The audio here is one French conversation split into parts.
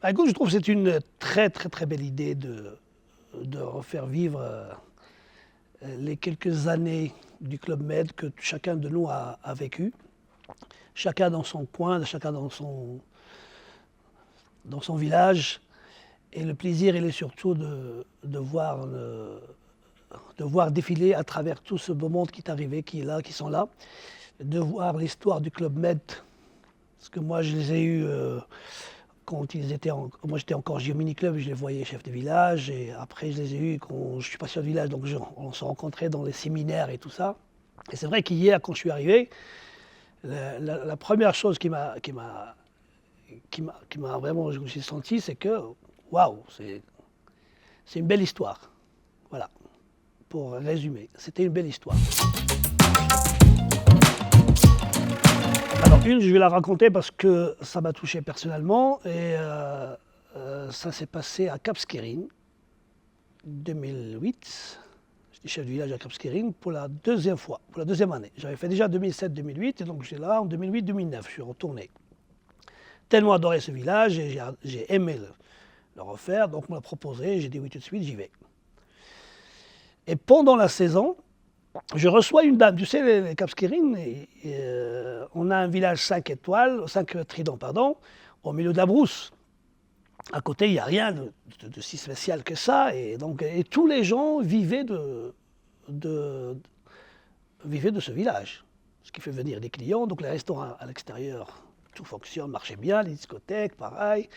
Bah, écoute, je trouve que c'est une très très très belle idée de refaire vivre les quelques années du Club Med que chacun de nous a vécu. Chacun dans son coin, chacun dans son village. Et le plaisir, il est surtout de voir défiler à travers tout ce beau monde qui est arrivé, qui est là, qui sont là, de voir l'histoire du Club Med. Parce que moi, je les ai eus quand ils étaient moi j'étais encore Mini Club, je les voyais chef de village, et après je les ai eus quand je suis passé au village, donc on se rencontrait dans les séminaires et tout ça. Et c'est vrai qu'hier, quand je suis arrivé, la première chose qui m'a vraiment, je me suis senti, c'est que, waouh, c'est une belle histoire. Voilà, pour résumer, c'était une belle histoire. Alors une, je vais la raconter parce que ça m'a touché personnellement, et ça s'est passé à Cap Skirring, 2008. J'étais chef de village à Cap Skirring pour la deuxième fois, pour la deuxième année. J'avais fait déjà 2007-2008, et donc j'étais là en 2008-2009, je suis retourné. Tellement adoré ce village, et j'ai aimé le refaire, donc on m'a proposé, j'ai dit oui tout de suite, j'y vais. Et pendant la saison, je reçois une dame, tu sais, les Cap Skirring, on a un village 5 étoiles, 5 tridents, pardon, au milieu de la brousse. À côté, il n'y a rien de si spécial que ça, et tous les gens vivaient de ce village, ce qui fait venir des clients, donc les restaurants à l'extérieur, tout fonctionne, marchait bien, les discothèques, pareil,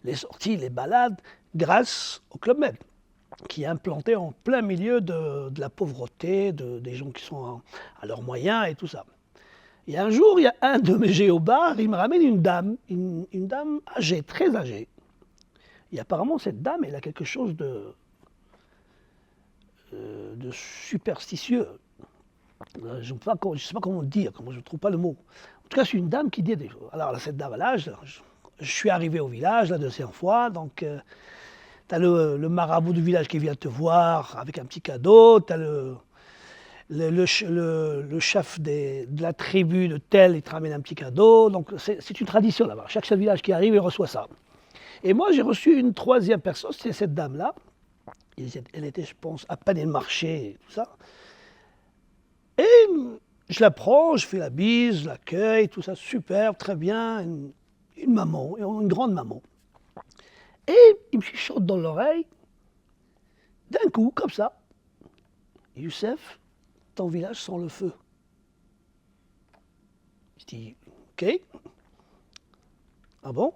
les sorties, les balades, grâce au Club Med, qui est implanté en plein milieu de la pauvreté, des gens qui sont à leurs moyens et tout ça. Et un jour, il y a un de mes géobars, il me ramène une dame âgée, très âgée. Et apparemment, cette dame, elle a quelque chose de superstitieux. Je ne sais pas comment dire, je ne trouve pas le mot. En tout cas, c'est une dame qui dit des choses. Alors, cette dame-là, je suis arrivé au village la deuxième fois, donc tu as le marabout du village qui vient te voir avec un petit cadeau, tu as le chef de la tribu de tel, il te ramène un petit cadeau, donc c'est une tradition là-bas. Chaque chef de village qui arrive, il reçoit ça. Et moi, j'ai reçu une troisième personne, c'était cette dame-là. Elle était, je pense, à peine marché et tout ça. Et je la prends, je fais la bise, je l'accueille, tout ça, super, très bien, une maman, une grande maman. Et il me chuchote dans l'oreille, d'un coup, comme ça, Youssef, ton village sent le feu. Je dis, ok. Ah bon?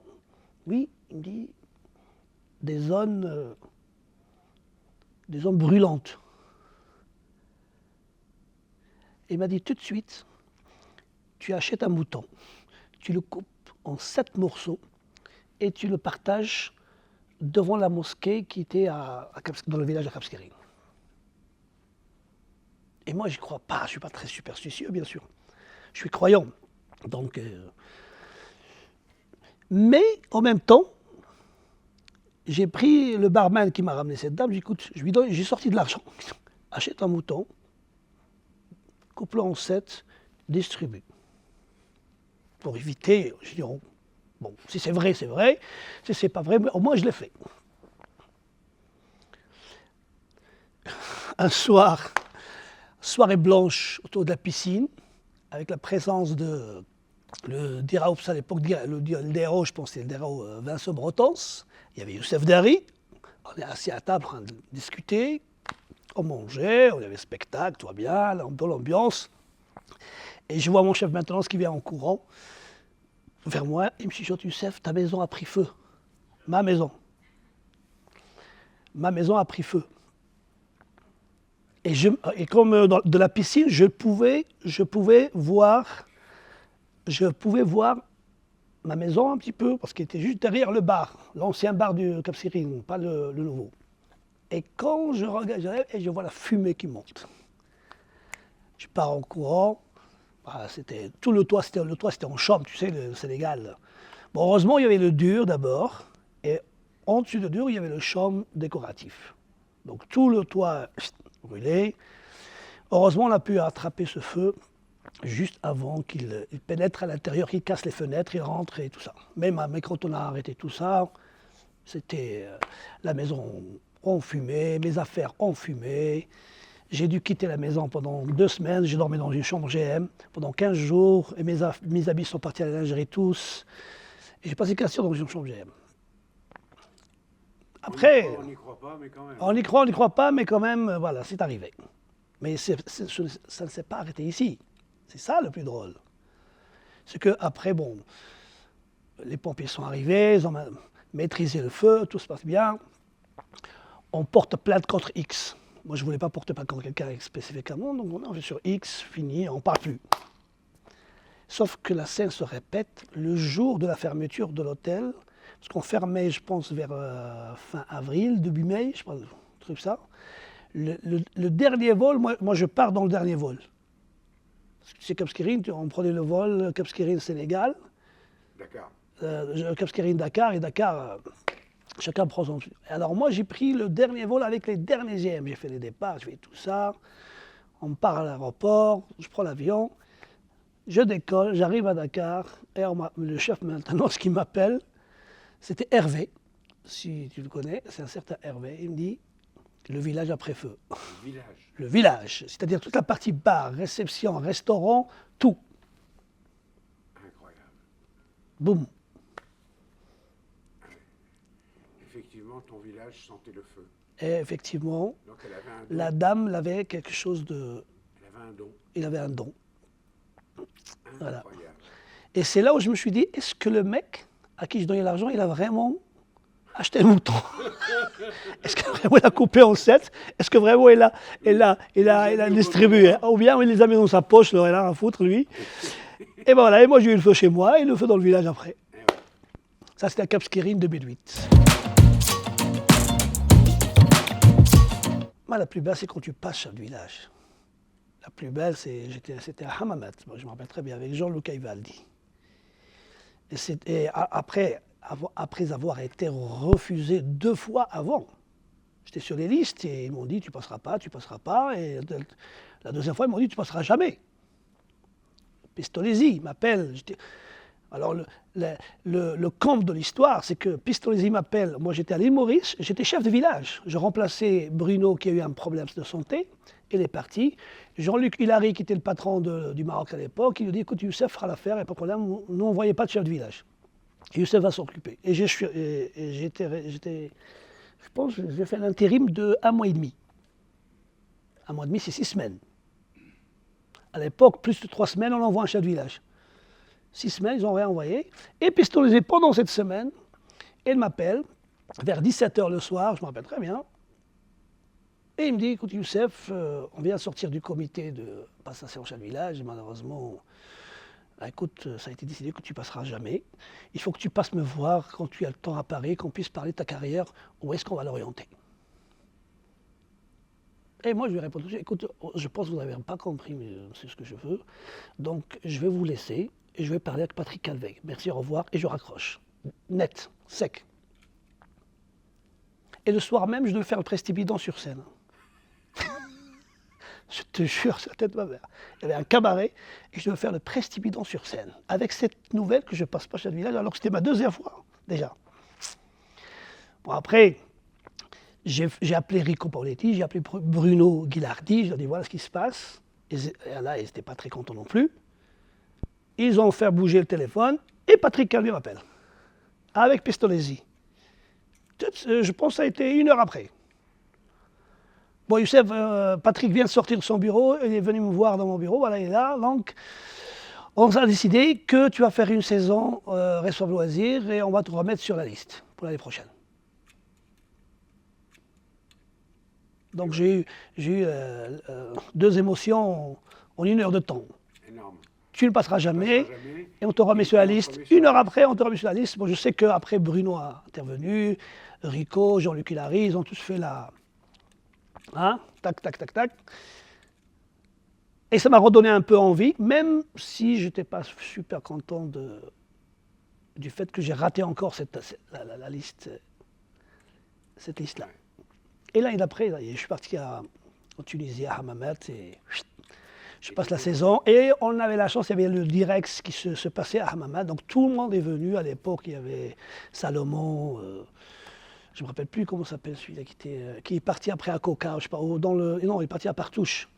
Oui, il me dit, des zones brûlantes. Il m'a dit tout de suite, tu achètes un mouton, tu le coupes en 7 morceaux et tu le partages devant la mosquée qui était dans le village de Cap Skirring. Et moi, je n'y crois pas, je ne suis pas très superstitieux, bien sûr. Je suis croyant. Donc, mais en même temps, j'ai pris le barman qui m'a ramené cette dame, j'ai sorti de l'argent, achète un mouton, coupe-le en 7, distribue. Pour éviter, je dis, bon, si c'est vrai, c'est vrai, si c'est pas vrai, mais au moins je l'ai fait. Un soir, soirée blanche autour de la piscine, avec la présence de le Dira à l'époque, le Dira, je pense que c'était le Dira Vincent Brotens, il y avait Youssef Dari, on est assis à table en train de discuter, on mangeait, on avait spectacle, tout va bien, dans l'ambiance. Et je vois mon chef maintenance qui vient en courant vers moi, il me chuchote, Youssef, ta maison a pris feu. Ma maison a pris feu. Et comme de la piscine, je pouvais voir ma maison un petit peu, parce qu'elle était juste derrière le bar, l'ancien bar du Cap Skirring, pas le nouveau. Et quand je regarde, je vois la fumée qui monte. Je pars en courant. Tout le toit, c'était en chambre, tu sais, le Sénégal. Bon, heureusement, il y avait le dur d'abord, et en dessus du dur, il y avait le chaume décoratif. Donc tout le toit brûlé. Heureusement, on a pu attraper ce feu juste avant qu'il pénètre à l'intérieur, qu'il casse les fenêtres, il rentre et tout ça. Mais quand on a arrêté tout ça, C'était la maison en fumée, mes affaires en fumée. J'ai dû quitter la maison pendant 2 semaines. J'ai dormi dans une chambre GM pendant 15 jours. Et mes habits sont partis à la lingerie tous. Et j'ai passé 15 jours dans une chambre GM. Après, On n'y croit pas, mais quand même. on n'y croit pas, mais quand même, voilà, c'est arrivé. Mais ça ne s'est pas arrêté ici. C'est ça le plus drôle. C'est qu'après, bon, les pompiers sont arrivés, ils ont maîtrisé le feu, tout se passe bien. On porte plainte contre X. Moi, je ne voulais pas porter plainte contre quelqu'un spécifiquement, donc on est sur X, fini, on ne parle plus. Sauf que la scène se répète le jour de la fermeture de l'hôtel, parce qu'on fermait, je pense, vers fin avril, début mai, je pense, un truc ça. Le dernier vol, moi, je pars dans le dernier vol. C'est Cap Skirring, on prenait le vol Cap Skirring Sénégal, Dakar. Cap Skirring Dakar, et Dakar, chacun prend son... Alors moi, j'ai pris le dernier vol avec les derniers GM. J'ai fait les départs, j'ai fait tout ça. On part à l'aéroport, je prends l'avion, je décolle, j'arrive à Dakar, et le chef maintenance qui m'appelle, c'était Hervé, si tu le connais, c'est un certain Hervé. Il me dit, le village après feu. Le village. Le village, c'est-à-dire toute la partie bar, réception, restaurant, tout. Incroyable. Boum. Effectivement, ton village sentait le feu. Et effectivement, Donc elle avait un don. la dame avait quelque chose de... Elle avait un don. Il avait un don. Voilà. Incroyable. Et c'est là où je me suis dit, est-ce que le mec à qui je donnais l'argent, il a vraiment acheté le mouton? Est-ce que vraiment il a coupé en 7? Est-ce que vraiment il a distribué? Ou bien il les a mis dans sa poche, il a rien à foutre lui. Et ben voilà, et moi j'ai eu le feu chez moi et le feu dans le village après. Eh ouais. Ça c'était à Cap Skirring 2008. Moi la plus belle c'est quand tu passes sur le village. La plus belle c'était à Hammamet, moi, je me rappelle très bien, avec Jean-Luc Ivaldi. Et après avoir été refusé 2 fois avant, j'étais sur les listes et ils m'ont dit tu passeras pas. Et la deuxième fois ils m'ont dit tu passeras jamais. Pistolesi m'appelle. Alors le comble de l'histoire, c'est que Pistolesi m'appelle. Moi j'étais à l'île Maurice, j'étais chef de village. Je remplaçais Bruno qui a eu un problème de santé. Il est parti. Jean-Luc Hilary, qui était le patron du Maroc à l'époque, il lui dit écoute, Youssef fera l'affaire, il n'y a pas de problème, nous on ne voyait pas de chef de village. Et Youssef va s'occuper. Et je pense que j'ai fait l'intérim de 1 mois et demi. 1 mois et demi, c'est 6 semaines. À l'époque, plus de 3 semaines, on envoie un chef de village. 6 semaines, ils n'ont rien envoyé. Et Pistolesi, pendant cette semaine, il m'appelle, vers 17h le soir, je me rappelle très bien. Et il me dit, écoute Youssef, on vient de sortir du comité de passation au chef de village, et malheureusement, écoute, ça a été décidé que tu passeras jamais. Il faut que tu passes me voir quand tu as le temps à Paris, qu'on puisse parler de ta carrière, où est-ce qu'on va l'orienter. Et moi je lui réponds, écoute, je pense que vous n'avez pas compris, mais c'est ce que je veux. Donc je vais vous laisser, et je vais parler avec Patrick Calvet. Merci, au revoir, et je raccroche. Net, sec. Et le soir même, je devais faire le Prestibidon sur scène. Je te jure, c'est la tête de ma mère. Il y avait un cabaret et je devais faire le Prestibidon sur scène. Avec cette nouvelle que je passe pas chez le village, alors que c'était ma 2e fois, déjà. Bon, après, j'ai appelé Rico Pauletti, j'ai appelé Bruno Ghilardi, je leur ai dit voilà ce qui se passe. Et là, ils n'étaient pas très contents non plus. Ils ont fait bouger le téléphone et Patrick Calvet m'appelle. Avec Pistolesi. Je pense que ça a été 1 heure après. Bon, Youssef, Patrick vient de sortir de son bureau, il est venu me voir dans mon bureau, voilà, il est là. Donc, on a décidé que tu vas faire une saison Responsable Loisirs et on va te remettre sur la liste pour l'année prochaine. Donc, j'ai eu 2 émotions en 1 heure de temps. Énorme. Tu ne passeras jamais et on te remet sur la liste. 1 heure après, on te remet sur la liste. Bon, je sais qu'après, Bruno a intervenu, Rico, Jean-Luc Hilary, ils ont tous fait la... Hein, tac, tac, tac, tac. Et ça m'a redonné un peu envie, même si je n'étais pas super content du fait que j'ai raté encore la liste, cette liste-là. Et l'année d'après, je suis parti en Tunisie, à Hammamet, et je passe la saison. Et on avait la chance, il y avait le Direx qui se passait à Hammamet, donc tout le monde est venu. À l'époque, il y avait Salomon, Je ne me rappelle plus comment s'appelle celui-là qui est parti après à Coca, je sais pas, non, il est parti à Partouche.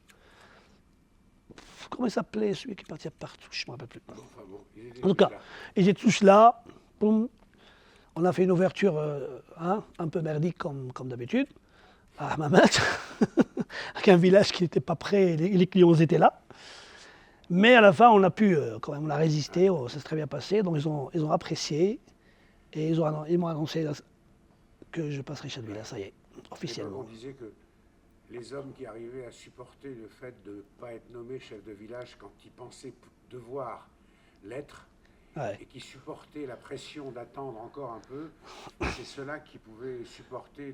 Comment il s'appelait celui qui est parti à Partouche, je ne me rappelle plus. Enfin bon, ils étaient En tout cas, tous là. ils étaient tous là. Boum. On a fait une ouverture un peu merdique comme d'habitude, à Hammamet, avec un village qui n'était pas prêt, et les clients étaient là. Mais à la fin, on a pu, quand même, on a résisté, ça s'est très bien passé, donc ils ont apprécié, et ils m'ont annoncé que je passerai chef de village, ça y est, À l'époque, officiellement. on disait que les hommes qui arrivaient à supporter le fait de ne pas être nommé chef de village quand ils pensaient devoir l'être, Ouais. et qui supportaient la pression d'attendre encore un peu, c'est ceux-là qui pouvaient supporter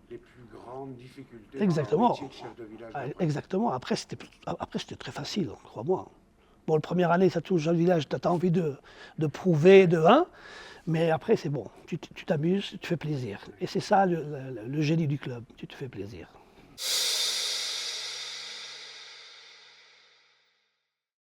les plus grandes difficultés Exactement. dans leur métier de chef de village. Ah, d'après. exactement. Après, c'était très facile, crois-moi. Bon, la première année, ça touche dans le village, tu as envie de prouver, mais après, c'est bon. Tu t'amuses, tu te fais plaisir. Et c'est ça le génie du club, tu te fais plaisir.